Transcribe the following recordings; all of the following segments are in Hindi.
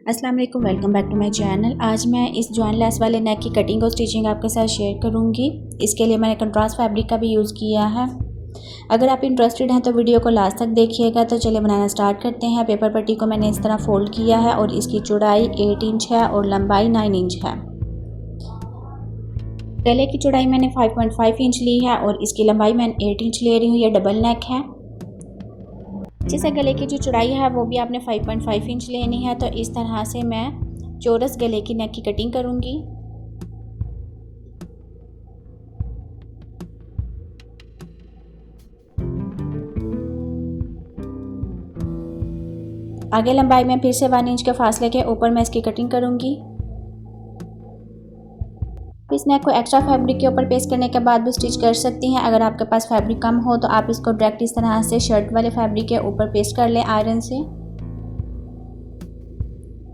अस्सलाम वालेकुम, welcome back to my channel. आज मैं इस जॉइन लेस वाले नेक की कटिंग और स्टिचिंग आपके साथ शेयर करूंगी। इसके लिए मैंने कंट्रास्ट फैब्रिक का भी यूज़ किया है। अगर आप इंटरेस्टेड हैं तो वीडियो को लास्ट तक देखिएगा। तो चलिए बनाना स्टार्ट करते हैं। पेपर पट्टी को मैंने इस तरह फोल्ड किया है और इसकी चौड़ाई 8 इंच है और लंबाई 9 इंच है। गले की चौड़ाई मैंने 5.5 इंच ली है और इसकी लंबाई मैं 8 इंच ले रही हूँ। यह डबल नेक है। जैसे गले की जो चौड़ाई है वो भी आपने 5.5 इंच लेनी है। तो इस तरह से मैं चौरस गले की नेक की कटिंग करूंगी। आगे लंबाई में फिर से 1 इंच के फासले के ऊपर मैं इसकी कटिंग करूंगी। इस नेक को एक्स्ट्रा फैब्रिक के ऊपर पेस्ट करने के बाद भी स्टिच कर सकती हैं। अगर आपके पास फैब्रिक कम हो तो आप इसको डायरेक्ट इस तरह से शर्ट वाले फैब्रिक के ऊपर पेस्ट कर लें आयरन से।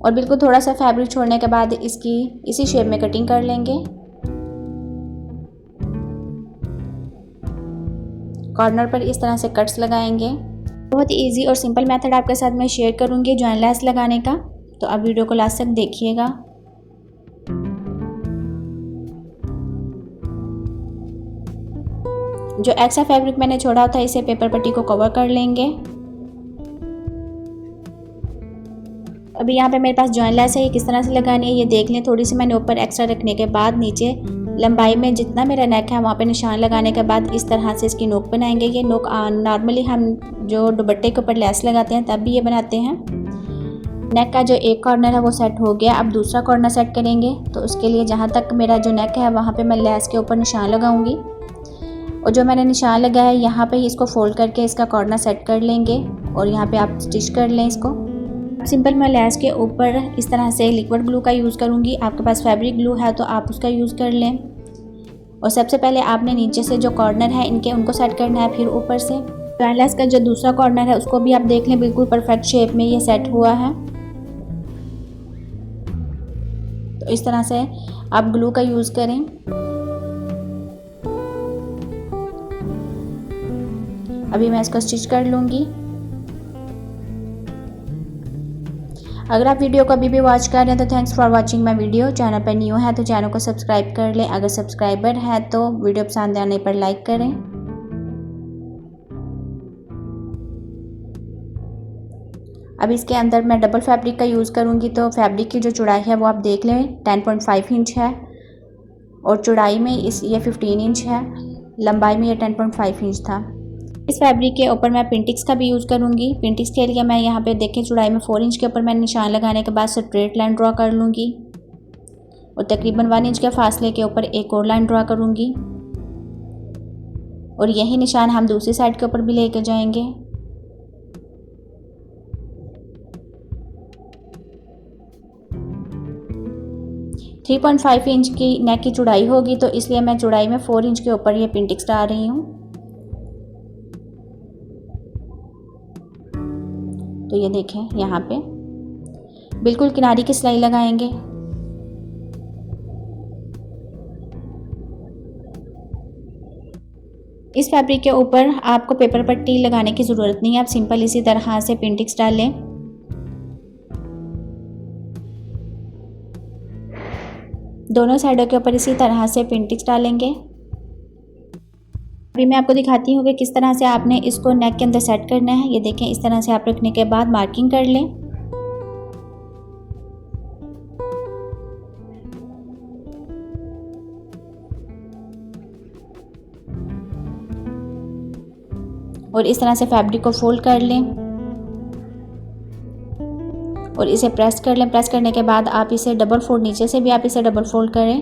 और बिल्कुल थोड़ा सा फैब्रिक छोड़ने के बाद इसकी इसी शेप में कटिंग कर लेंगे। कॉर्नर पर इस तरह से कट्स लगाएंगे। बहुत ही इजी और सिंपल मेथड आपके साथ मैं शेयर करूंगी जॉइन लेस लगाने का। तो आप वीडियो को लास्ट तक देखिएगा। जो एक्स्ट्रा फैब्रिक मैंने छोड़ा था इसे पेपर पट्टी को कवर कर लेंगे। अभी यहाँ पे मेरे पास जॉइन लेस है, ये किस तरह से लगानी है ये देख लें। थोड़ी सी मैंने ऊपर एक्स्ट्रा रखने के बाद नीचे लंबाई में जितना मेरा नेक है वहाँ पे निशान लगाने के बाद इस तरह से इसकी नोक बनाएंगे। ये नोक नॉर्मली हम जो दुपट्टे के ऊपर लेस लगाते हैं तब भी ये बनाते हैं। नेक का जो एक कॉर्नर है वो सेट हो गया। अब दूसरा कॉर्नर सेट करेंगे। तो उसके लिए जहाँ तक मेरा जो नेक है वहाँ पे मैं लेस के ऊपर निशान लगाऊंगी और जो मैंने निशान लगाया है यहाँ पे इसको फोल्ड करके इसका कॉर्नर सेट कर लेंगे और यहाँ पे आप स्टिच कर लें इसको। सिंपल मैं लेस के ऊपर इस तरह से लिक्विड ग्लू का यूज़ करूँगी। आपके पास फैब्रिक ग्लू है तो आप उसका यूज़ कर लें। और सबसे पहले आपने नीचे से जो कॉर्नर है इनके उनको सेट करना है, फिर ऊपर से जॉइन लेस का जो दूसरा कॉर्नर है उसको भी आप देख लें, बिल्कुल परफेक्ट शेप में ये सेट हुआ है। तो इस तरह से आप ग्लू का यूज़ करें। अभी मैं इसको स्टिच कर लूँगी। अगर आप वीडियो को अभी भी वॉच कर रहे हैं तो thanks for watching my video. Channel पर न्यू है तो चैनल को सब्सक्राइब कर लें। अगर सब्सक्राइबर है तो वीडियो पसंद आने पर लाइक करें। अब इसके अंदर मैं डबल फैब्रिक का यूज़ करूंगी। तो फैब्रिक की जो चौड़ाई है वो आप देख लें 10.5 इंच है और चौड़ाई में ये 15 इंच है। लंबाई में ये 10.5 इंच था। इस फैब्रिक के ऊपर मैं पिंटिक्स का भी यूज़ करूँगी। पिंटिक्स के लिए मैं यहाँ पे देखें चौड़ाई में 4 इंच के ऊपर मैं निशान लगाने के बाद स्ट्रेट लाइन ड्रॉ कर लूँगी और तकरीबन 1 इंच के फासले के ऊपर एक और लाइन ड्रॉ करूँगी और यही निशान हम दूसरी साइड के ऊपर भी लेके जाएंगे। थ्री 3.5 इंच की नेक की चौड़ाई होगी तो इसलिए मैं चौड़ाई में 4 इंच के ऊपर ये पिंटिक्स डाल रही हूँ। तो ये देखें यहाँ पे बिल्कुल किनारी की सिलाई लगाएंगे। इस फैब्रिक के ऊपर आपको पेपर पट्टी लगाने की ज़रूरत नहीं है, आप सिंपल इसी तरह से पिंटिक्स डाल लें। दोनों साइडों के ऊपर इसी तरह से पिंटिक्स डालेंगे। अभी मैं आपको दिखाती हूँ कि किस तरह से आपने इसको नेक के अंदर सेट करना है। ये देखें इस तरह से आप रखने के बाद मार्किंग कर लें। और इस तरह से फैब्रिक को फोल्ड कर लें और इसे प्रेस कर लें। प्रेस करने के बाद आप इसे डबल फोल्ड, नीचे से भी आप इसे डबल फोल्ड करें।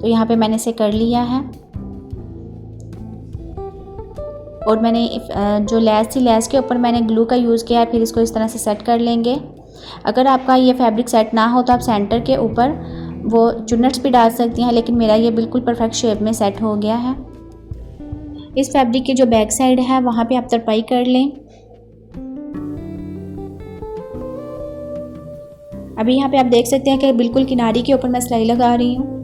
तो यहाँ पे मैंने इसे कर लिया है और मैंने जो लेस थी लेस के ऊपर मैंने ग्लू का यूज़ किया है। फिर इसको इस तरह से सेट कर लेंगे। अगर आपका ये फैब्रिक सेट ना हो तो आप सेंटर के ऊपर वो चुन्नट्स भी डाल सकती हैं, लेकिन मेरा ये बिल्कुल परफेक्ट शेप में सेट हो गया है। इस फैब्रिक की जो बैक साइड है वहाँ पे आप तरपाई कर लें। अभी यहाँ पे आप देख सकते हैं कि बिल्कुल किनारी के ऊपर मैं सिलाई लगा रही हूँ।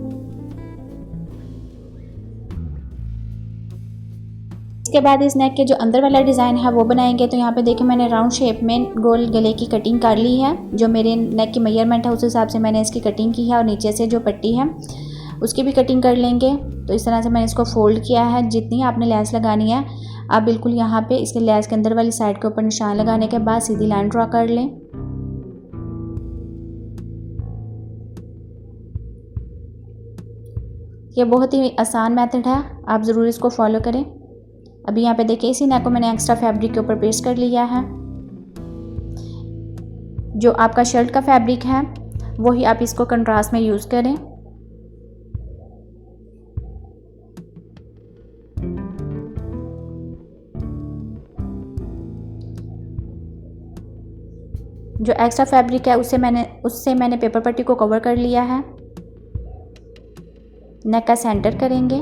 इसके बाद इस नेक के जो अंदर वाला डिज़ाइन है वो बनाएंगे। तो यहाँ पे देखिए मैंने राउंड शेप में गोल गले की कटिंग कर ली है। जो मेरे नेक की मेजरमेंट है उस हिसाब से मैंने इसकी कटिंग की है और नीचे से जो पट्टी है उसकी भी कटिंग कर लेंगे। तो इस तरह से मैंने इसको फोल्ड किया है। जितनी आपने लेस लगानी है आप बिल्कुल यहाँ पे इसके लेस के अंदर वाली साइड के ऊपर निशान लगाने के बाद सीधी लाइन ड्रॉ कर लें। ये बहुत ही आसान मेथड है, आप ज़रूर इसको फॉलो करें। अभी यहाँ पे देखिए इसी नेक को मैंने एक्स्ट्रा फैब्रिक के ऊपर पेस्ट कर लिया है। जो आपका शर्ट का फैब्रिक है वही आप इसको कंट्रास्ट में यूज़ करें। जो एक्स्ट्रा फैब्रिक है उससे मैंने पेपर पट्टी को कवर कर लिया है। नेक का सेंटर करेंगे।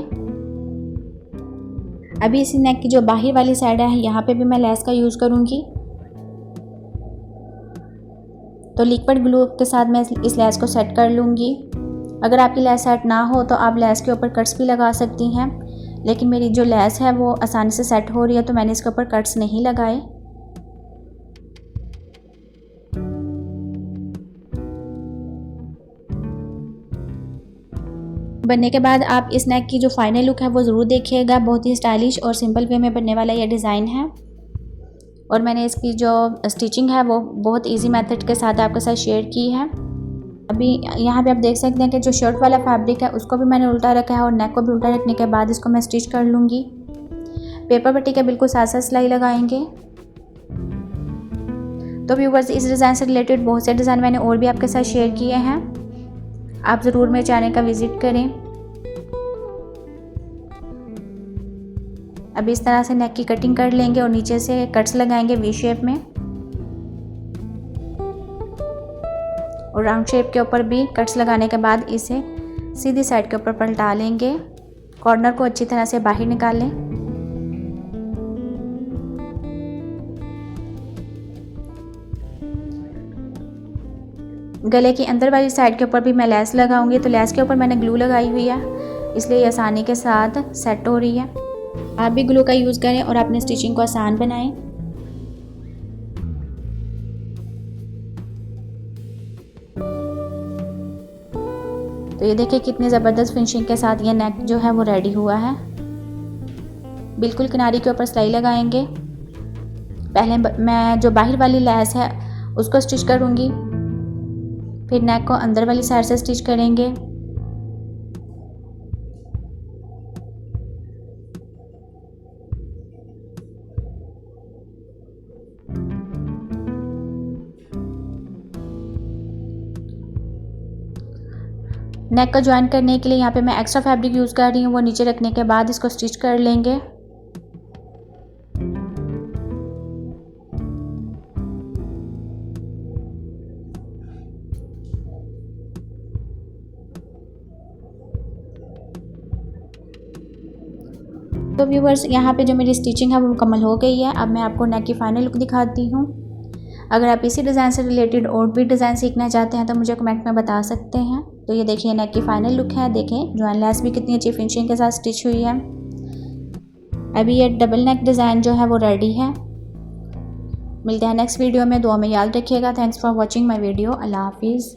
अभी इसी नेक की जो बाहर वाली साइड है यहाँ पे भी मैं लेस का यूज़ करूँगी। तो लिक्विड ग्लू के साथ मैं इस लेस को सेट कर लूँगी। अगर आपकी लेस सेट ना हो तो आप लेस के ऊपर कट्स भी लगा सकती हैं, लेकिन मेरी जो लेस है वो आसानी से सेट हो रही है तो मैंने इसके ऊपर कट्स नहीं लगाए। बनने के बाद आप इस नेक की जो फाइनल लुक है वो ज़रूर देखिएगा। बहुत ही स्टाइलिश और सिंपल वे में बनने वाला ये डिज़ाइन है और मैंने इसकी जो स्टिचिंग है वो बहुत इजी मेथड के साथ आपके साथ शेयर की है। अभी यहाँ पे आप देख सकते हैं कि जो शर्ट वाला फैब्रिक है उसको भी मैंने उल्टा रखा है और नेक को भी उल्टा रखने के बाद इसको मैं स्टिच कर लूँगी। पेपर पट्टी के बिल्कुल साथ साथ सिलाई लगाएंगे। तो व्यूअर्स इस डिज़ाइन से रिलेटेड बहुत से डिज़ाइन मैंने और भी आपके साथ शेयर किए हैं, आप ज़रूर मेरे चैनल का विज़िट करें। अभी इस तरह से नेक की कटिंग कर लेंगे और नीचे से कट्स लगाएंगे वी शेप में और राउंड शेप के ऊपर भी कट्स लगाने के बाद इसे सीधी साइड के ऊपर पलटा लेंगे। कॉर्नर को अच्छी तरह से बाहर निकाल लें। गले की अंदर वाली साइड के ऊपर भी मैं लेस लगाऊंगी। तो लेस के ऊपर मैंने ग्लू लगाई हुई है, इसलिए आसानी के साथ सेट हो रही है। आप भी ग्लू का यूज़ करें और अपने स्टिचिंग को आसान बनाएं। तो ये देखिए कितनी ज़बरदस्त फिनिशिंग के साथ ये नेक जो है वो रेडी हुआ है। बिल्कुल किनारे के ऊपर सिलाई लगाएंगे। पहले मैं जो बाहर वाली लेस है उसको स्टिच करूँगी, फिर नेक को अंदर वाली साइड से स्टिच करेंगे। नेक को ज्वाइन करने के लिए यहाँ पे मैं एक्स्ट्रा फैब्रिक यूज़ कर रही हूँ, वो नीचे रखने के बाद इसको स्टिच कर लेंगे। तो व्यूवर्स यहाँ पे जो मेरी स्टिचिंग है वो मुकम्मल हो गई है। अब मैं आपको नेक की फाइनल लुक दिखाती हूँ। अगर आप इसी डिज़ाइन से रिलेटेड और भी डिज़ाइन सीखना चाहते हैं तो मुझे कमेंट में बता सकते हैं। तो ये देखिए नेक की फाइनल लुक है। देखें जॉइन लेस भी कितनी अच्छी फिनिशिंग के साथ स्टिच हुई है। अभी ये डबल नेक डिज़ाइन जो है वो रेडी है। मिलते हैं नेक्स्ट वीडियो में। दुआ में याद रखिएगा। Thanks for watching my video. अल्लाह हाफिज़।